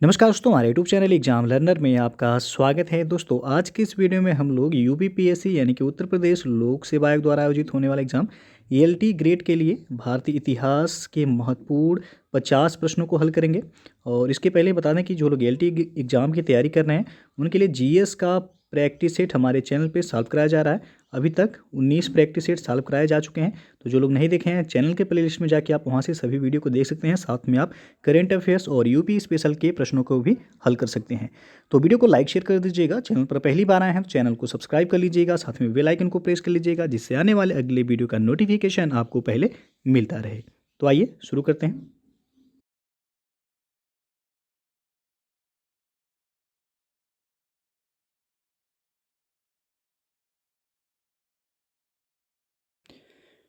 नमस्कार दोस्तों, हमारे यूट्यूब चैनल एग्जाम लर्नर में आपका स्वागत है। दोस्तों, आज की इस वीडियो में हम लोग यूपीपीएससी यानी कि उत्तर प्रदेश लोक सेवा आयोग द्वारा आयोजित होने वाला एग्जाम ईएलटी ग्रेड के लिए भारतीय इतिहास के महत्वपूर्ण 50 प्रश्नों को हल करेंगे। और इसके पहले बता दें कि जो लोग ईएलटी एग्जाम की तैयारी कर रहे हैं उनके लिए जीएस का प्रैक्टिस सेट हमारे चैनल पे सॉल्व कराया जा रहा है। अभी तक 19 प्रैक्टिस सेट सॉल्व कराए जा चुके हैं। तो जो लोग नहीं देखे हैं, चैनल के प्लेलिस्ट में जाके आप वहाँ से सभी वीडियो को देख सकते हैं। साथ में आप करेंट अफेयर्स और यूपी स्पेशल के प्रश्नों को भी हल कर सकते हैं। तो वीडियो को लाइक शेयर कर दीजिएगा। चैनल पर पहली बार आए हैं तो चैनल को सब्सक्राइब कर लीजिएगा। साथ में बेल आइकन को प्रेस कर लीजिएगा, जिससे आने वाले अगले वीडियो का नोटिफिकेशन आपको पहले मिलता रहे। तो आइए शुरू करते हैं।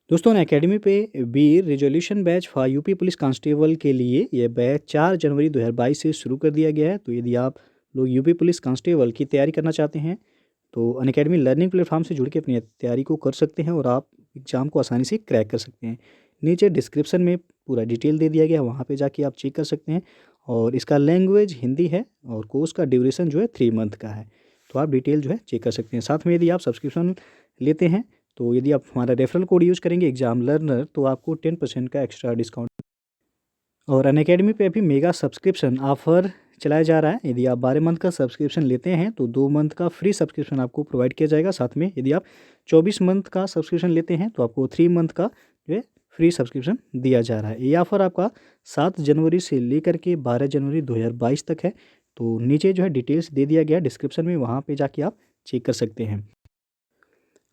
दोस्तों, अकेडमी पे Veer resolution batch for UP police constable के लिए यह बैच 4 जनवरी 2022 से शुरू कर दिया गया है। तो यदि आप लोग यूपी पुलिस कांस्टेबल की तैयारी करना चाहते हैं तो अनअकैडमी लर्निंग प्लेटफॉर्म से जुड़ के अपनी तैयारी को कर सकते हैं और आप एग्ज़ाम को आसानी से क्रैक कर सकते हैं। नीचे डिस्क्रिप्शन में पूरा डिटेल दे दिया गया है, वहाँ पे जाके आप चेक कर सकते हैं। और इसका लैंग्वेज हिंदी है और कोर्स का ड्यूरेशन जो है 3 मंथ का है। तो आप डिटेल जो है चेक कर सकते हैं। साथ में यदि आप सब्सक्रिप्शन लेते हैं तो यदि आप हमारा रेफरल कोड यूज़ करेंगे एग्जाम लर्नर, तो आपको 10% का एक्स्ट्रा डिस्काउंट। और अनअकैडमी पे अभी मेगा सब्सक्रिप्शन ऑफर चलाया जा रहा है। यदि आप 12 मंथ का सब्सक्रिप्शन लेते हैं तो 2 मंथ का फ्री सब्सक्रिप्शन आपको प्रोवाइड किया जाएगा। साथ में यदि आप 24 मंथ का सब्सक्रिप्शन लेते हैं तो आपको 3 मंथ का जो है फ्री सब्सक्रिप्शन दिया जा रहा है। ये ऑफ़र आपका 7 जनवरी से लेकर के 12 जनवरी 2022 तक है। तो नीचे जो है डिटेल्स दे दिया गया डिस्क्रिप्शन में, वहाँ पे जाके आप चेक कर सकते हैं।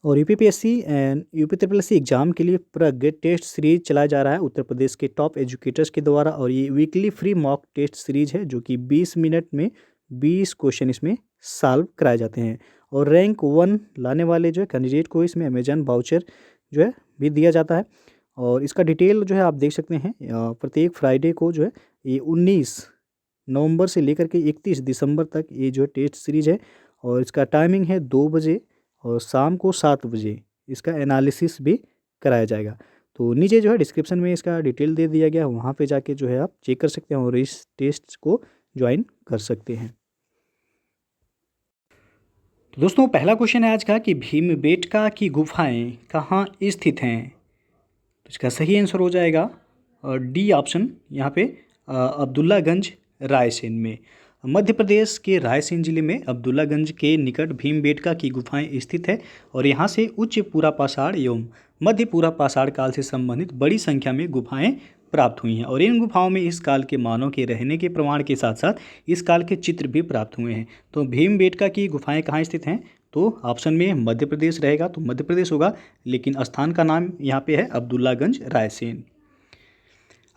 और UPPSC and UP triple S C exam के लिए प्रग टेस्ट सीरीज चलाया जा रहा है उत्तर प्रदेश के टॉप एजुकेटर्स के द्वारा। और ये weekly free mock test series है जो कि 20 मिनट में 20 क्वेश्चन इसमें सॉल्व कराए जाते हैं। और रैंक 1 लाने वाले जो है कैंडिडेट को इसमें अमेजन वाउचर जो है भी दिया जाता है। और इसका डिटेल जो है आप देख सकते हैं। प्रत्येक फ्राइडे को जो है ये 19 नवंबर से लेकर के 31 दिसंबर तक ये जो है टेस्ट सीरीज है। और इसका टाइमिंग है 2 बजे और शाम को 7 बजे इसका एनालिसिस भी कराया जाएगा। तो नीचे जो है डिस्क्रिप्शन में इसका डिटेल दे दिया गया है, वहाँ पे जाके जो है आप चेक कर सकते हैं और इस टेस्ट को ज्वाइन कर सकते हैं। तो दोस्तों, पहला क्वेश्चन है आज का कि भीमबेटका की गुफाएं कहाँ स्थित हैं। तो इसका सही आंसर हो जाएगा डी ऑप्शन, यहाँ पे अब्दुल्लागंज रायसेन में। मध्य प्रदेश के रायसेन जिले में अब्दुल्लागंज के निकट भीमबेटका की गुफाएं स्थित है। और यहाँ से उच्च पूरा पाषाण एवं मध्य पूरा पाषाण काल से संबंधित बड़ी संख्या में गुफाएं प्राप्त हुई हैं। और इन गुफाओं में इस काल के मानव के रहने के प्रमाण के साथ साथ इस काल के चित्र भी प्राप्त हुए हैं। तो भीमबेटका की गुफाएं कहाँ स्थित हैं? तो ऑप्शन में मध्य प्रदेश रहेगा, तो मध्य प्रदेश होगा, लेकिन स्थान का नाम यहाँ पे है अब्दुल्लागंज रायसेन।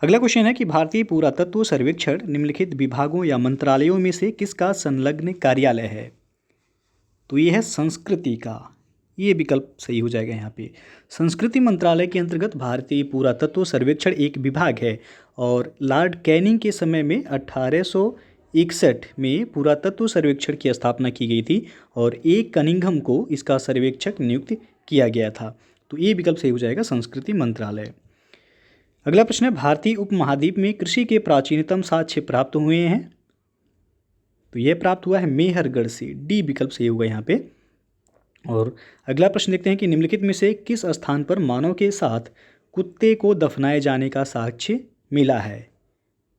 अगला क्वेश्चन है कि भारतीय पुरातत्व सर्वेक्षण निम्नलिखित विभागों या मंत्रालयों में से किसका संलग्न कार्यालय है? तो ये है संस्कृति का, ये विकल्प सही हो जाएगा यहाँ पे। संस्कृति मंत्रालय के अंतर्गत भारतीय पुरातत्व सर्वेक्षण एक विभाग है। और लॉर्ड कैनिंग के समय में 1861 में पुरातत्व सर्वेक्षण की स्थापना की गई थी और एक कनिंघम को इसका सर्वेक्षक नियुक्त किया गया था। तो ये विकल्प सही हो जाएगा संस्कृति मंत्रालय। अगला प्रश्न है, भारतीय उपमहाद्वीप में कृषि के प्राचीनतम साक्ष्य प्राप्त हुए हैं। तो यह प्राप्त हुआ है मेहरगढ़ से, डी विकल्प सही होगा यहाँ पे। और अगला प्रश्न देखते हैं कि निम्नलिखित में से किस स्थान पर मानव के साथ कुत्ते को दफनाए जाने का साक्ष्य मिला है?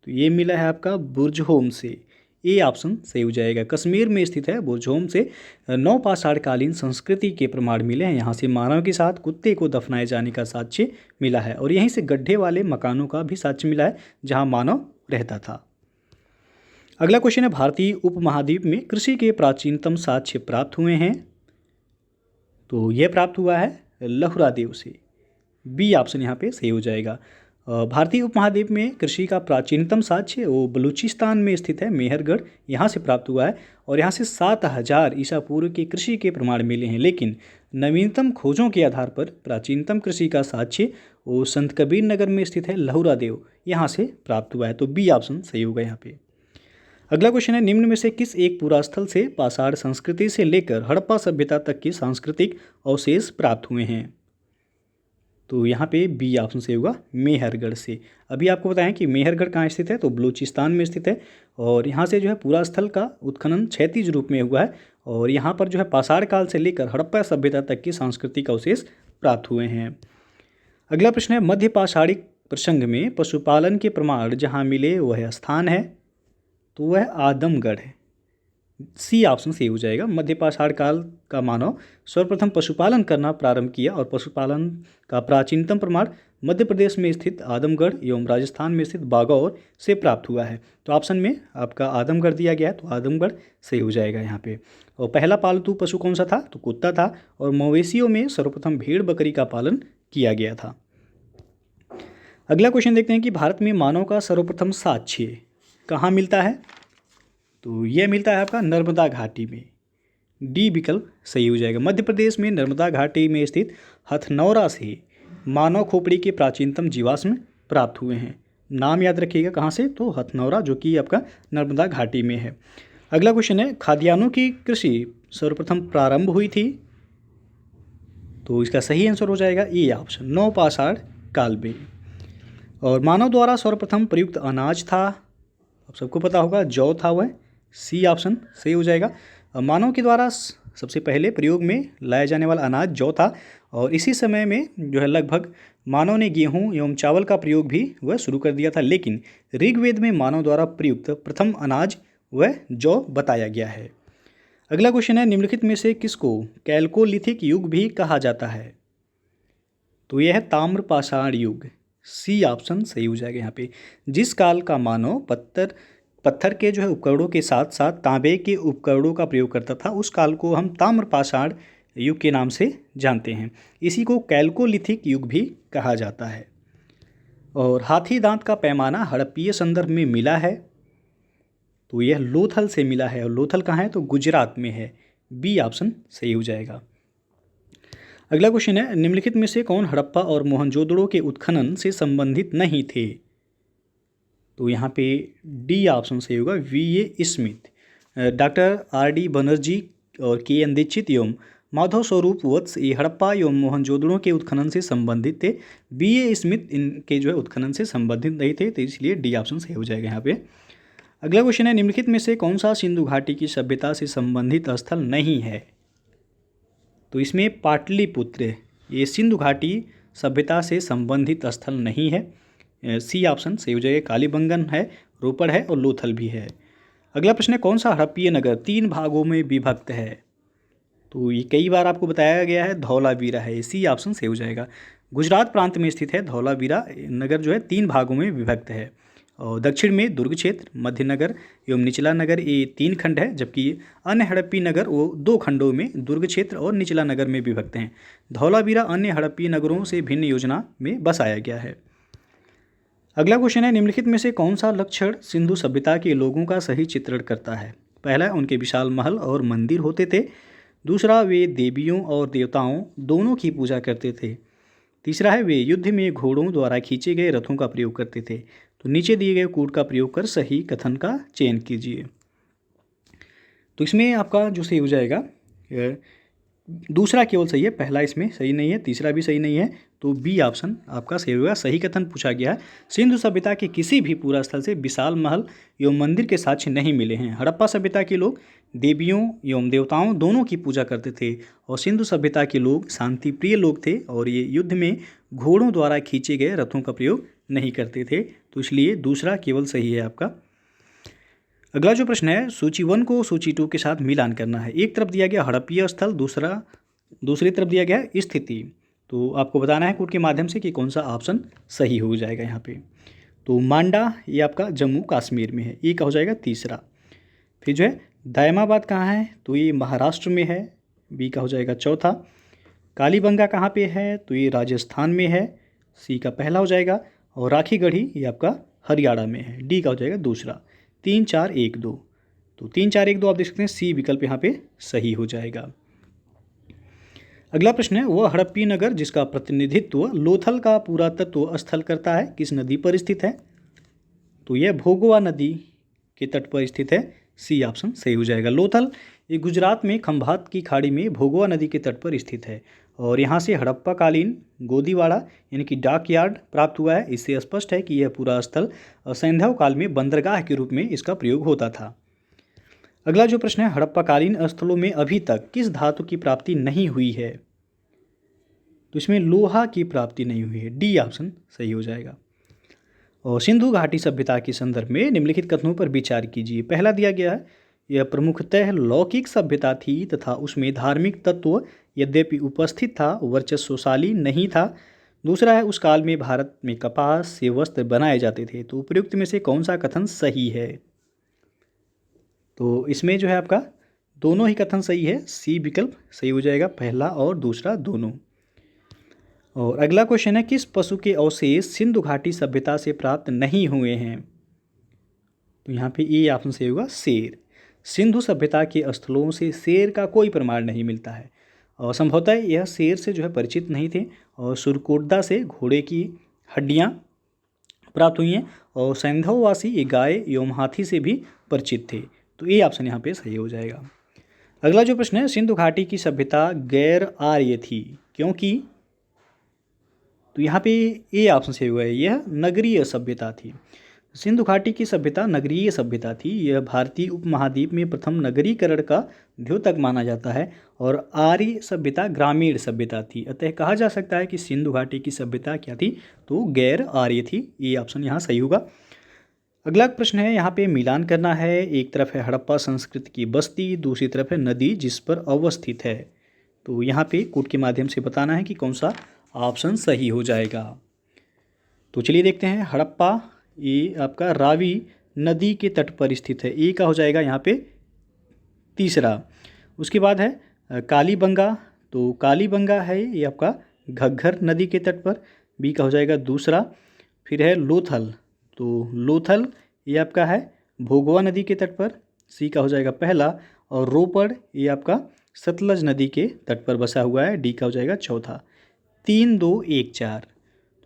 तो ये मिला है आपका बुर्जहोम से, ए ऑप्शन सही हो जाएगा। कश्मीर में स्थित है बुर्जहोम से नवपाषाणकालीन संस्कृति के प्रमाण मिले हैं। यहाँ से मानव के साथ कुत्ते को दफनाए जाने का साक्ष्य मिला है। और यहीं से गड्ढे वाले मकानों का भी साक्ष्य मिला है जहाँ मानव रहता था। अगला क्वेश्चन है, भारतीय उपमहाद्वीप में कृषि के प्राचीनतम साक्ष्य प्राप्त हुए हैं। तो यह प्राप्त हुआ है लहुरा देव से, बी ऑप्शन यहाँ पे सही हो जाएगा। भारतीय उपमहाद्वीप में कृषि का प्राचीनतम साक्ष्य वो बलूचिस्तान में स्थित है, मेहरगढ़, यहाँ से प्राप्त हुआ है। और यहाँ से 7000 ईसा पूर्व के कृषि के प्रमाण मिले हैं। लेकिन नवीनतम खोजों के आधार पर प्राचीनतम कृषि का साक्ष्य वो संत कबीर नगर में स्थित है लहुरा देव, यहाँ से प्राप्त हुआ है। तो बी ऑप्शन सही होगा यहाँ पे। अगला क्वेश्चन है, निम्न में से किस एक पुरास्थल से पाषाण संस्कृति से लेकर हड़प्पा सभ्यता तक के सांस्कृतिक अवशेष प्राप्त हुए हैं? तो यहाँ पे बी ऑप्शन से होगा मेहरगढ़ से। अभी आपको बताएं कि मेहरगढ़ कहाँ स्थित है, तो बलूचिस्तान में स्थित है। और यहाँ से जो है पूरा स्थल का उत्खनन क्षैतिज रूप में हुआ है और यहाँ पर जो है पाषाण काल से लेकर हड़प्पा सभ्यता तक के सांस्कृतिक अवशेष प्राप्त हुए हैं। अगला प्रश्न है, मध्य पाषाणिक प्रसंग में पशुपालन के प्रमाण जहाँ मिले वह स्थान है, तो वह आदमगढ़ है। सी ऑप्शन सही हो जाएगा। मध्य पाषाण काल का मानव सर्वप्रथम पशुपालन करना प्रारंभ किया और पशुपालन का प्राचीनतम प्रमाण मध्य प्रदेश में स्थित आदमगढ़ एवं राजस्थान में स्थित बागौर से प्राप्त हुआ है। तो ऑप्शन में आपका आदमगढ़ दिया गया है, तो आदमगढ़ सही हो जाएगा यहाँ पे। और पहला पालतू पशु कौन सा था, तो कुत्ता था। और मवेशियों में सर्वप्रथम भेड़ बकरी का पालन किया गया था। अगला क्वेश्चन देखते हैं कि भारत में मानव का सर्वप्रथम साक्ष्य कहाँ मिलता है, तो यह मिलता है आपका नर्मदा घाटी में। डी विकल्प सही हो जाएगा। मध्य प्रदेश में नर्मदा घाटी में स्थित हथनौरा से मानव खोपड़ी के प्राचीनतम जीवाश्म प्राप्त हुए हैं। नाम याद रखिएगा कहाँ से, तो हथनौरा, जो कि आपका नर्मदा घाटी में है। अगला क्वेश्चन है, खाद्यान्नों की कृषि सर्वप्रथम प्रारंभ हुई थी, तो इसका सही आंसर हो जाएगा ए ऑप्शन, नवपाषाण काल में। और मानव द्वारा सर्वप्रथम प्रयुक्त अनाज था, अब सबको पता होगा जौ था वह। सी ऑप्शन सही हो जाएगा। मानव के द्वारा सबसे पहले प्रयोग में लाया जाने वाला अनाज जौ था और इसी समय में जो है लगभग मानव ने गेहूं एवं चावल का प्रयोग भी वह शुरू कर दिया था, लेकिन ऋग्वेद में मानव द्वारा प्रयुक्त प्रथम अनाज वह जौ बताया गया है। अगला क्वेश्चन है, निम्नलिखित में से किसको कैल्कोलिथिक युग भी कहा जाता है, तो यह है ताम्रपाषाण युग। सी ऑप्शन सही हो जाएगा यहाँ पे। जिस काल का मानव पत्थर के जो है उपकरणों के साथ साथ तांबे के उपकरणों का प्रयोग करता था, उस काल को हम ताम्रपाषाण युग के नाम से जानते हैं। इसी को कैल्कोलिथिक युग भी कहा जाता है। और हाथी दांत का पैमाना हड़प्पीय संदर्भ में मिला है, तो यह लोथल से मिला है। और लोथल कहाँ है, तो गुजरात में है। बी ऑप्शन सही हो जाएगा। अगला क्वेश्चन है, निम्नलिखित में से कौन हड़प्पा और मोहनजोदड़ो के उत्खनन से संबंधित नहीं थे, तो यहाँ पे डी ऑप्शन सही होगा, VA. Smith. Doctor RD. Banerjee और के.एन. दीक्षित एवं माधव स्वरूप वत्स ये हड़प्पा एवं मोहनजोदड़ो के उत्खनन से संबंधित थे। बी.ए. स्मिथ इनके जो है उत्खनन से संबंधित नहीं थे, तो इसलिए डी ऑप्शन सही हो जाएगा यहाँ पे। अगला क्वेश्चन है, निम्नलिखित में से कौन सा सिंधु घाटी की सभ्यता से संबंधित स्थल नहीं है, तो इसमें पाटलिपुत्र ये सिंधु घाटी सभ्यता से संबंधित स्थल नहीं है। सी ऑप्शन सही हो जाएगा। कालीबंगन है, रोपड़ है और लोथल भी है। अगला प्रश्न है, कौन सा हड़प्पीय नगर 3 भागों में विभक्त है, तो ये कई बार आपको बताया गया है, धौलावीरा है। सी ऑप्शन सही हो जाएगा। गुजरात प्रांत में स्थित है धौलावीरा नगर, जो है 3 भागों में विभक्त है। और दक्षिण में दुर्ग क्षेत्र, मध्य नगर एवं निचला नगर, ये 3 खंड है, जबकि अन्य हड़प्पी नगर वो 2 खंडों में दुर्ग क्षेत्र और निचला नगर में विभक्त हैं। धौलावीरा अन्य हड़प्पी नगरों से भिन्न योजना में बसाया गया है। अगला क्वेश्चन है, निम्नलिखित में से कौन सा लक्षण सिंधु सभ्यता के लोगों का सही चित्रण करता है। पहला, उनके विशाल महल और मंदिर होते थे। दूसरा, वे देवियों और देवताओं दोनों की पूजा करते थे। तीसरा है, वे युद्ध में घोड़ों द्वारा खींचे गए रथों का प्रयोग करते थे। तो नीचे दिए गए कूट का प्रयोग कर सही कथन का चयन कीजिए। तो इसमें आपका जो सही हो जाएगा, दूसरा केवल सही है, पहला इसमें सही नहीं है, तीसरा भी सही नहीं है, तो बी ऑप्शन आपका सही होगा। सही कथन पूछा गया है, सिंधु सभ्यता के किसी भी पूरा स्थल से विशाल महल एवं मंदिर के साक्ष्य नहीं मिले हैं। हड़प्पा सभ्यता के लोग देवियों एवं देवताओं दोनों की पूजा करते थे और सिंधु सभ्यता के लोग शांति प्रिय लोग थे और ये युद्ध में घोड़ों द्वारा खींचे गए रथों का प्रयोग नहीं करते थे, तो इसलिए दूसरा केवल सही है आपका। अगला जो प्रश्न है, सूची 1 को सूची 2 के साथ मिलान करना है। एक तरफ दिया गया हड़प्पीय स्थल, दूसरी तरफ दिया गया स्थिति, तो आपको बताना है कोड के माध्यम से कि कौन सा ऑप्शन सही हो जाएगा यहाँ पे। तो मांडा ये आपका जम्मू कश्मीर में है, ये का हो जाएगा तीसरा। फिर जो है दायमाबाद कहाँ है, तो ये महाराष्ट्र में है, बी का हो जाएगा चौथा। कालीबंगा कहाँ पे है, तो ये राजस्थान में है, सी का पहला हो जाएगा। और राखीगढ़ी ये आपका हरियाणा में है, डी का हो जाएगा दूसरा। 3 4 1 2, तो 3 4 1 2 आप देख सकते हैं, सी विकल्प यहाँ पे सही हो जाएगा। अगला प्रश्न है, वह हड़प्पी नगर जिसका प्रतिनिधित्व लोथल का पुरातत्व स्थल करता है किस नदी पर स्थित है, तो यह भोगवा नदी के तट पर स्थित है। सी ऑप्शन सही हो जाएगा। लोथल ये गुजरात में खंभात की खाड़ी में भोगवा नदी के तट पर स्थित है और यहाँ से हड़प्पा कालीन गोदीवाड़ा यानी कि डाक यार्ड प्राप्त हुआ है। इससे स्पष्ट है कि यह पूरा स्थल सैंधव काल में बंदरगाह के रूप में इसका प्रयोग होता था। अगला जो प्रश्न है, हड़प्पा कालीन स्थलों में अभी तक किस धातु की प्राप्ति नहीं हुई है? तो इसमें लोहा की प्राप्ति नहीं हुई है, डी ऑप्शन सही हो जाएगा। और सिंधु घाटी सभ्यता के संदर्भ में निम्नलिखित कथनों पर विचार कीजिए। पहला दिया गया है, यह प्रमुखतः लौकिक सभ्यता थी तथा उसमें धार्मिक तत्व यद्यपि उपस्थित था, वर्चस्वशाली नहीं था। दूसरा है, उस काल में भारत में कपास से वस्त्र बनाए जाते थे। तो उपयुक्त में से कौन सा कथन सही है? तो इसमें जो है आपका दोनों ही कथन सही है, सी विकल्प सही हो जाएगा, पहला और दूसरा दोनों। और अगला क्वेश्चन है, किस पशु के अवशेष सिंधु घाटी सभ्यता से प्राप्त नहीं हुए हैं? तो यहाँ पे ए ऑप्शन सही होगा, शेर। सिंधु सभ्यता के स्थलों से शेर का कोई प्रमाण नहीं मिलता है और संभवतः यह शेर से जो है परिचित नहीं थे। और सुरकोटदा से घोड़े की हड्डियाँ प्राप्त हुई हैं और सैंधववासी ये गाय एवं हाथी से भी परिचित थे। तो ए ऑप्शन यहाँ पे सही हो जाएगा। अगला जो प्रश्न है, सिंधु घाटी की सभ्यता गैर आर्य थी क्योंकि? तो यहाँ पे ए ऑप्शन सही हुआ है, यह नगरीय सभ्यता थी। सिंधु घाटी की सभ्यता नगरीय सभ्यता थी। यह भारतीय उपमहाद्वीप में प्रथम नगरीकरण का द्योतक माना जाता है और आर्य सभ्यता ग्रामीण सभ्यता थी। अतः कहा जा सकता है कि सिंधु घाटी की सभ्यता क्या थी? तो गैर आर्य थी। ये ऑप्शन यहाँ सही होगा। अगला प्रश्न है, यहाँ पे मिलान करना है। एक तरफ है हड़प्पा संस्कृति की बस्ती, दूसरी तरफ है नदी जिस पर अवस्थित है। तो यहाँ पे कोड के माध्यम से बताना है कि कौन सा ऑप्शन सही हो जाएगा। तो चलिए देखते हैं। हड़प्पा ये आपका रावी नदी के तट पर स्थित है, ए का हो जाएगा यहाँ पे तीसरा। उसके बाद है कालीबंगा, तो कालीबंगा है ये आपका घग्घर नदी के तट पर, बी का हो जाएगा दूसरा। फिर है लोथल, तो लोथल ये आपका है भोगवा नदी के तट पर, सी का हो जाएगा पहला। और रोपड़ ये आपका सतलज नदी के तट पर बसा हुआ है, डी का हो जाएगा चौथा। 3 2 1 4,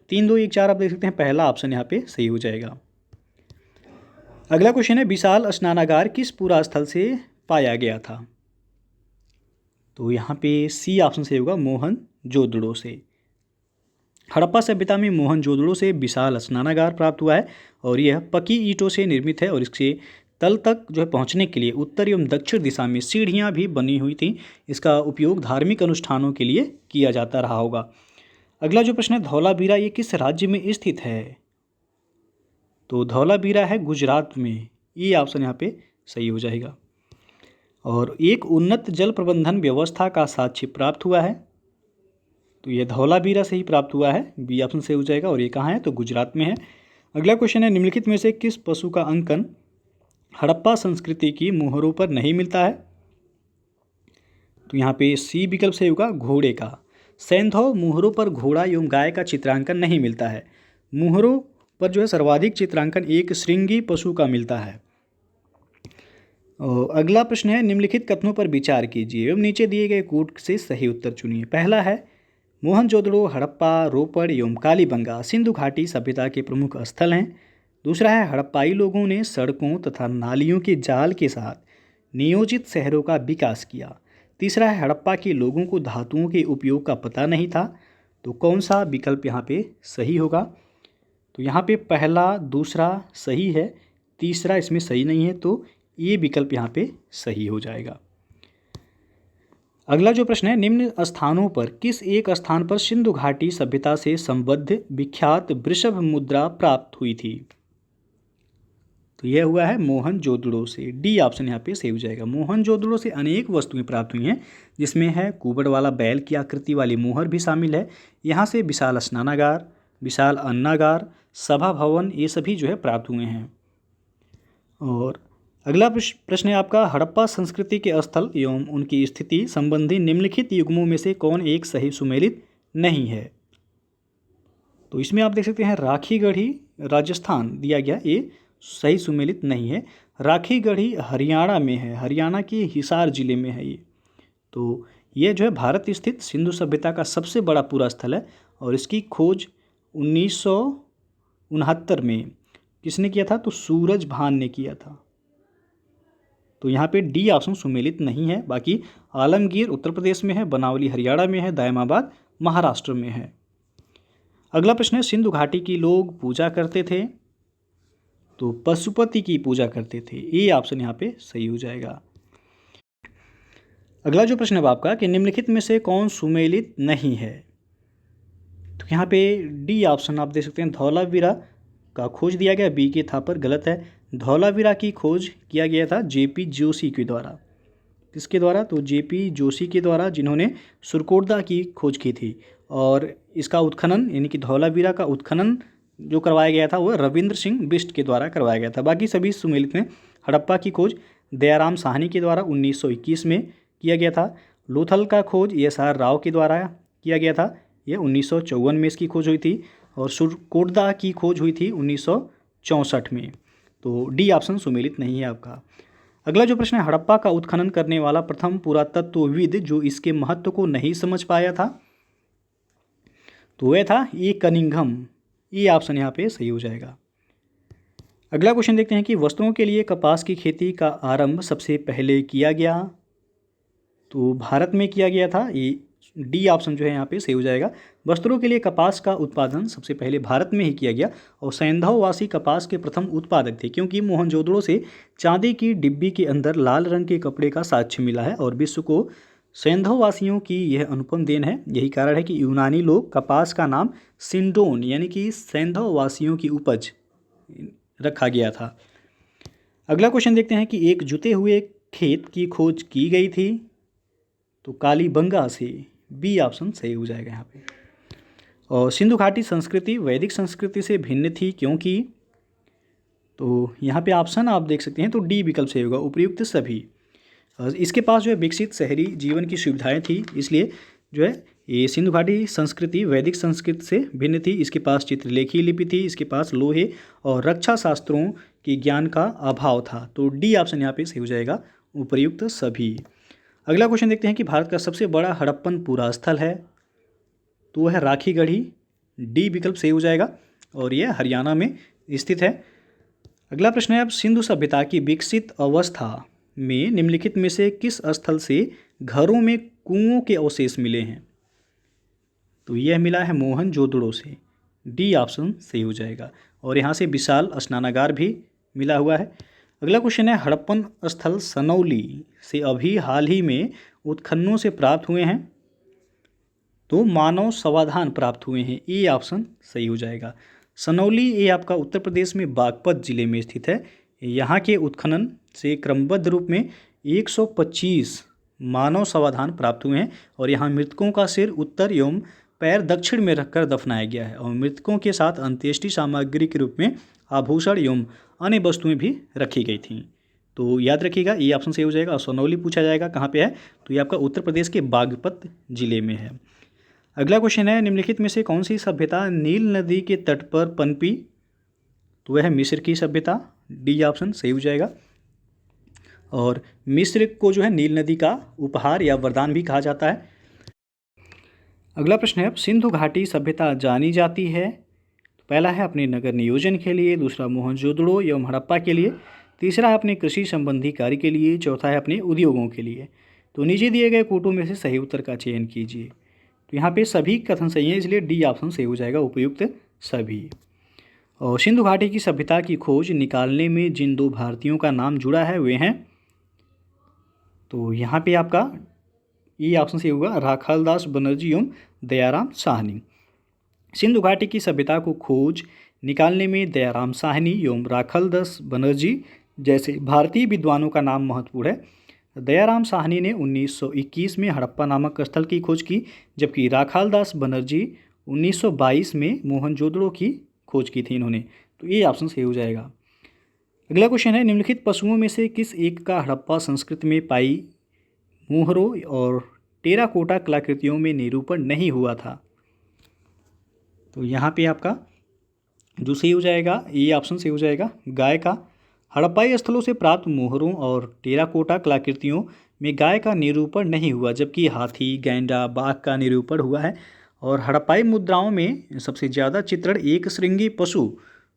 3 2 1 4 आप देख सकते हैं, पहला ऑप्शन यहाँ पे सही हो जाएगा। अगला क्वेश्चन है, विशाल स्नानागार किस पुरा स्थल से पाया गया था? तो यहाँ पे सी ऑप्शन सही होगा, मोहनजोदड़ो से। हड़प्पा सभ्यता में मोहनजोदड़ो से विशाल स्नानागार प्राप्त हुआ है और यह पकी ईंटों से निर्मित है और इसके तल तक जो है पहुँचने के लिए उत्तर एवं दक्षिण दिशा में सीढ़ियाँ भी बनी हुई थी। इसका उपयोग धार्मिक अनुष्ठानों के लिए किया जाता रहा होगा। अगला जो प्रश्न है, धौलावीरा ये किस राज्य में स्थित है? तो धौलावीरा है गुजरात में, ये ऑप्शन यहाँ पे सही हो जाएगा। और एक उन्नत जल प्रबंधन व्यवस्था का साक्ष्य प्राप्त हुआ है, तो यह धौलावीरा से ही प्राप्त हुआ है, बी ऑप्शन सही हो जाएगा। और ये कहाँ है? तो गुजरात में है। अगला क्वेश्चन है, निम्नलिखित में से किस पशु का अंकन हड़प्पा संस्कृति की मोहरों पर नहीं मिलता है? तो यहाँ पे सी विकल्प सही होगा, घोड़े का। सैंधव मोहरों पर घोड़ा एवं गाय का चित्रांकन नहीं मिलता है। मोहरों पर जो है सर्वाधिक चित्रांकन एक श्रृंगी पशु का मिलता है। और अगला प्रश्न है, निम्नलिखित कथनों पर विचार कीजिए एवं नीचे दिए गए कोड से सही उत्तर चुनिए। पहला है, मोहनजोदड़ो, हड़प्पा, रोपड़ एवं कालीबंगा सिंधु घाटी सभ्यता के प्रमुख स्थल हैं। दूसरा है, हड़प्पाई लोगों ने सड़कों तथा नालियों के जाल के साथ नियोजित शहरों का विकास किया। तीसरा है, हड़प्पा के लोगों को धातुओं के उपयोग का पता नहीं था। तो कौन सा विकल्प यहाँ पे सही होगा? तो यहाँ पे पहला दूसरा सही है, तीसरा इसमें सही नहीं है, तो ये विकल्प यहाँ पे सही हो जाएगा। अगला जो प्रश्न है, निम्न स्थानों पर किस एक स्थान पर सिंधु घाटी सभ्यता से संबद्ध विख्यात वृषभ मुद्रा प्राप्त हुई थी? तो यह हुआ है मोहनजोदड़ो से, डी ऑप्शन यहाँ पे सही हो जाएगा। मोहनजोदड़ो से अनेक वस्तुएं प्राप्त हुई हैं, जिसमें है कुबड़ वाला बैल की आकृति वाली मोहर भी शामिल है। यहाँ से विशाल स्नानागार, विशाल अन्नागार, सभा भवन ये सभी जो है प्राप्त हुए हैं। और अगला प्रश्न है आपका, हड़प्पा संस्कृति के स्थल एवं उनकी स्थिति संबंधी निम्नलिखित युग्मों में से कौन एक सही सुमेलित नहीं है? तो इसमें आप देख सकते हैं राखीगढ़ी राजस्थान दिया गया, ये सही सुमेलित नहीं है। राखीगढ़ी हरियाणा में है, हरियाणा के हिसार जिले में है ये। तो ये जो है भारत स्थित सिंधु सभ्यता का सबसे बड़ा पूरा स्थल है और इसकी खोज 1969 में किसने किया था? तो सूरज भान ने किया था। तो यहाँ पे डी ऑप्शन सुमेलित नहीं है। बाकी आलमगीर उत्तर प्रदेश में है, बनावली हरियाणा में है, दायमाबाद महाराष्ट्र में है। अगला प्रश्न है, सिंधु घाटी की लोग पूजा करते थे, तो पशुपति की पूजा करते थे। ए ऑप्शन यहाँ पे सही हो जाएगा। अगला जो प्रश्न है आपका कि निम्नलिखित में से कौन सुमेलित नहीं है, तो यहाँ पे डी ऑप्शन आप दे सकते हैं, धौलावीरा का खोज दिया गया। बी के थापर गलत है। धौलावीरा की खोज किया गया था जेपी जोशी के द्वारा। किसके द्वारा? तो जेपी जोशी के द्वारा, जिन्होंने सुरकोटदा की खोज की थी। और इसका उत्खनन यानी कि धौलावीरा का उत्खनन जो करवाया गया था वह रविंद्र सिंह बिष्ट के द्वारा करवाया गया था। बाकी सभी सुमेलित हैं। हड़प्पा की खोज दयाराम साहनी के द्वारा 1921 में किया गया था। लोथल का खोज ESR राव के द्वारा किया गया था, यह 1954 में इसकी खोज हुई थी। और सुरकोटदा की खोज हुई थी 1964 में। तो डी ऑप्शन सुमेलित नहीं है आपका। अगला जो प्रश्न है, हड़प्पा का उत्खनन करने वाला प्रथम पुरातत्वविद जो इसके महत्व को नहीं समझ पाया था, तो वह था ए कनिंघम। ये ऑप्शन यहाँ पे सही हो जाएगा। अगला क्वेश्चन देखते हैं कि वस्त्रों के लिए कपास की खेती का आरंभ सबसे पहले किया गया, तो भारत में किया गया था। ये डी ऑप्शन जो है यहाँ पे सही हो जाएगा। वस्त्रों के लिए कपास का उत्पादन सबसे पहले भारत में ही किया गया और सैंधववासी कपास के प्रथम उत्पादक थे, क्योंकि मोहनजोदड़ो से चांदी की डिब्बी के अंदर लाल रंग के कपड़े का साक्ष्य मिला है और विश्व को सैंधववासियों की यह अनुपम देन है। यही कारण है कि यूनानी लोग कपास का नाम सिंडोन यानी कि सैंधववासियों की उपज रखा गया था। अगला क्वेश्चन देखते हैं कि एक जुते हुए खेत की खोज की गई थी, तो कालीबंगा से। बी ऑप्शन सही हो जाएगा यहाँ पे। और सिंधु घाटी संस्कृति वैदिक संस्कृति से भिन्न थी, क्योंकि, तो यहाँ पे ऑप्शन आप देख सकते हैं, तो डी विकल्प सही होगा, उपर्युक्त सभी। इसके पास जो है विकसित शहरी जीवन की सुविधाएं थी, इसलिए जो है ये सिंधु घाटी संस्कृति वैदिक संस्कृति से भिन्न थी। इसके पास चित्रलेखी लिपि थी, इसके पास लोहे और रक्षा शास्त्रों के ज्ञान का अभाव था। तो डी ऑप्शन यहाँ पे सही हो जाएगा, उपर्युक्त सभी। अगला क्वेश्चन देखते हैं कि भारत का सबसे बड़ा हड़प्पन पुरा स्थल है, तो वह है राखीगढ़ी। डी विकल्प सही हो जाएगा और यह हरियाणा में स्थित है। अगला प्रश्न है, अब सिंधु सभ्यता की विकसित अवस्था में निम्नलिखित में से किस स्थल से घरों में कुओं के अवशेष मिले हैं, तो यह मिला है मोहनजोदड़ो से। डी ऑप्शन सही हो जाएगा और यहाँ से विशाल स्नानागार भी मिला हुआ है। अगला क्वेश्चन है, हड़प्पन स्थल सनौली से अभी हाल ही में उत्खननों से प्राप्त हुए हैं, तो मानव समाधान प्राप्त हुए हैं। ए ऑप्शन सही हो जाएगा। सनौली ये आपका उत्तर प्रदेश में बागपत जिले में स्थित है। यहाँ के उत्खनन से क्रमबद्ध रूप में 125 मानव समाधान प्राप्त हुए हैं और यहाँ मृतकों का सिर उत्तर एवं पैर दक्षिण में रखकर दफनाया गया है और मृतकों के साथ अंत्येष्टि सामग्री के रूप में आभूषण एवं अन्य वस्तुएं भी रखी गई थीं। तो याद रखिएगा, ये ऑप्शन सही हो जाएगा। और सनौली पूछा जाएगा कहाँ पे है, तो ये आपका उत्तर प्रदेश के बागपत जिले में है। अगला क्वेश्चन है, निम्नलिखित में से कौन सी सभ्यता नील नदी के तट पर पनपी, तो वह है मिस्र की सभ्यता। डी ऑप्शन सही हो जाएगा। और मिस्र को जो है नील नदी का उपहार या वरदान भी कहा जाता है। अगला प्रश्न है, सिंधु घाटी सभ्यता जानी जाती है, तो पहला है अपने नगर नियोजन के लिए, दूसरा मोहनजोदड़ो एवं हड़प्पा के लिए, तीसरा है अपने कृषि संबंधी कार्य के लिए, चौथा है अपने उद्योगों के लिए। तो नीचे दिए गए कोटों में से सही उत्तर का चयन कीजिए। तो यहाँ पे सभी कथन सही है, इसलिए डी ऑप्शन सही हो जाएगा, उपयुक्त सभी। और सिंधु घाटी की सभ्यता की खोज निकालने में जिन दो भारतीयों का नाम जुड़ा है वे हैं, तो यहाँ पे आपका ये ऑप्शन सही होगा, राखालदास बनर्जी एवं दयाराम साहनी। सिंधु घाटी की सभ्यता को खोज निकालने में दयाराम साहनी एवं राखालदास बनर्जी जैसे भारतीय विद्वानों का नाम महत्वपूर्ण है। दयाराम साहनी ने 1921 में हड़प्पा नामक स्थल की खोज की, जबकि राखालदास बनर्जी 1922 में मोहनजोदड़ो की खोज की थी इन्होंने। तो ये ऑप्शन सही हो जाएगा। अगला क्वेश्चन है, निम्नलिखित पशुओं में से किस एक का हड़प्पा संस्कृति में पाई मोहरों और टेराकोटा कलाकृतियों में निरूपण नहीं हुआ था, तो यहाँ पे आपका जो सही हो जाएगा, ये ऑप्शन सही हो जाएगा, गाय का। हड़प्पाई स्थलों से प्राप्त मोहरों और टेराकोटा कलाकृतियों में गाय का निरूपण नहीं हुआ, जबकि हाथी, गैंडा, बाघ का निरूपण हुआ है। और हड़प्पाई मुद्राओं में सबसे ज़्यादा चित्रण एक श्रृंगी पशु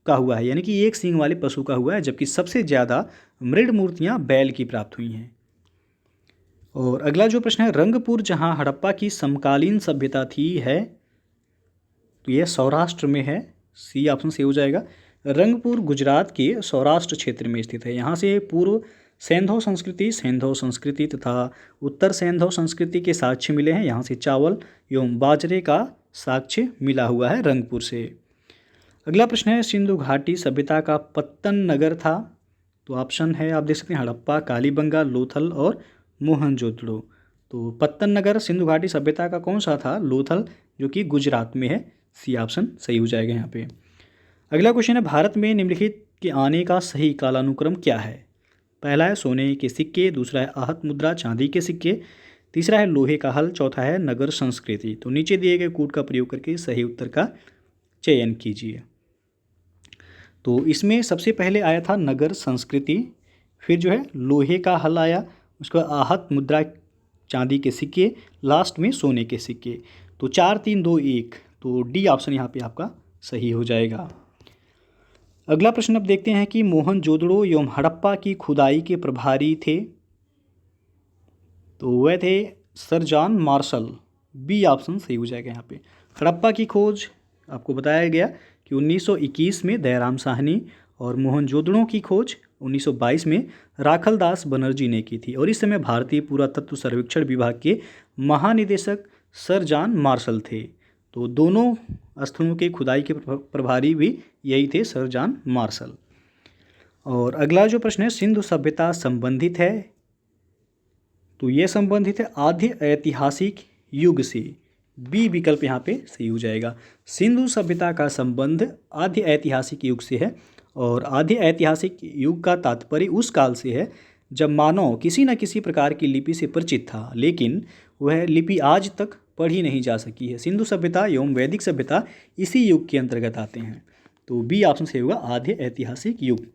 का हुआ है, यानी कि एक सींग वाले पशु का हुआ है, जबकि सबसे ज़्यादा मृड मूर्तियाँ बैल की प्राप्त हुई हैं। और अगला जो प्रश्न है, रंगपुर जहाँ हड़प्पा की समकालीन सभ्यता थी है, तो यह सौराष्ट्र में है, सी ऑप्शन सही हो जाएगा। रंगपुर गुजरात के सौराष्ट्र क्षेत्र में स्थित है। यहाँ से पूर्व सैंधव संस्कृति तथा उत्तर सैंधव संस्कृति के साक्ष्य मिले हैं। यहाँ से चावल एवं बाजरे का साक्ष्य मिला हुआ है रंगपुर से। अगला प्रश्न है, सिंधु घाटी सभ्यता का पत्तन नगर था, तो ऑप्शन है आप देख सकते हैं हड़प्पा, कालीबंगा, लोथल और मोहनजोदड़ो। तो पत्तन नगर सिंधु घाटी सभ्यता का कौन सा था? लोथल, जो कि गुजरात में है। सी ऑप्शन सही हो जाएगा यहाँ पे। अगला क्वेश्चन है, भारत में निम्नलिखित के आने का सही कालानुक्रम क्या है? पहला है सोने के सिक्के, दूसरा है आहत मुद्रा चांदी के सिक्के, तीसरा है लोहे का हल, चौथा है नगर संस्कृति। तो नीचे दिए गए कोड का प्रयोग करके सही उत्तर का चयन कीजिए। तो इसमें सबसे पहले आया था नगर संस्कृति, फिर जो है लोहे का हल आया, उसके बाद आहत मुद्रा चांदी के सिक्के, लास्ट में सोने के सिक्के। तो 4 3 2 1, तो डी ऑप्शन यहाँ पे आपका सही हो जाएगा। अगला प्रश्न अब देखते हैं कि मोहनजोदड़ो एवं हड़प्पा की खुदाई के प्रभारी थे, तो वह थे sir John Marshall. B option सही हो जाएगा यहाँ पे। हड़प्पा की खोज आपको बताया गया कि 1921 में दयाराम साहनी, और मोहनजोदड़ो की खोज 1922 में राखलदास बनर्जी ने की थी, और इस समय भारतीय पुरातत्व सर्वेक्षण विभाग के महानिदेशक सर जॉन मार्शल थे। तो दोनों स्थलों के खुदाई के प्रभारी भी यही थे, सर जॉन मार्शल। और अगला जो प्रश्न है, सिंधु सभ्यता संबंधित है, तो ये संबंधित है आद्य ऐतिहासिक युग से। बी विकल्प यहाँ पे सही हो जाएगा। सिंधु सभ्यता का संबंध आद्य ऐतिहासिक युग से है, और आद्य ऐतिहासिक युग का तात्पर्य उस काल से है जब मानव किसी न किसी प्रकार की लिपि से परिचित था, लेकिन वह लिपि आज तक पढ़ी नहीं जा सकी है। सिंधु सभ्यता एवं वैदिक सभ्यता इसी युग के अंतर्गत आते हैं। तो बी ऑप्शन सही होगा, आद्य ऐतिहासिक युग।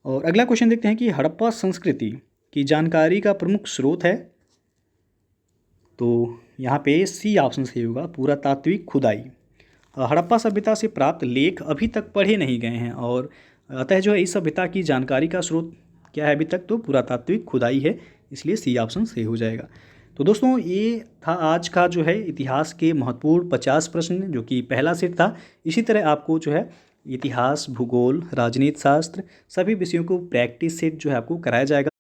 और अगला क्वेश्चन देखते हैं कि हड़प्पा संस्कृति की जानकारी का प्रमुख स्रोत है, तो यहाँ पे सी ऑप्शन सही होगा, पुरातात्विक खुदाई। हड़प्पा सभ्यता से प्राप्त लेख अभी तक पढ़े नहीं गए हैं, और अतः जो है इस सभ्यता की जानकारी का स्रोत क्या है अभी तक? तो पुरातात्विक खुदाई है, इसलिए सी ऑप्शन सही हो जाएगा। तो दोस्तों ये था आज का जो है इतिहास के महत्वपूर्ण 50 प्रश्न, जो कि पहला सेट था। इसी तरह आपको जो है इतिहास, भूगोल, राजनीति शास्त्र सभी विषयों को प्रैक्टिस सेट जो है आपको कराया जाएगा।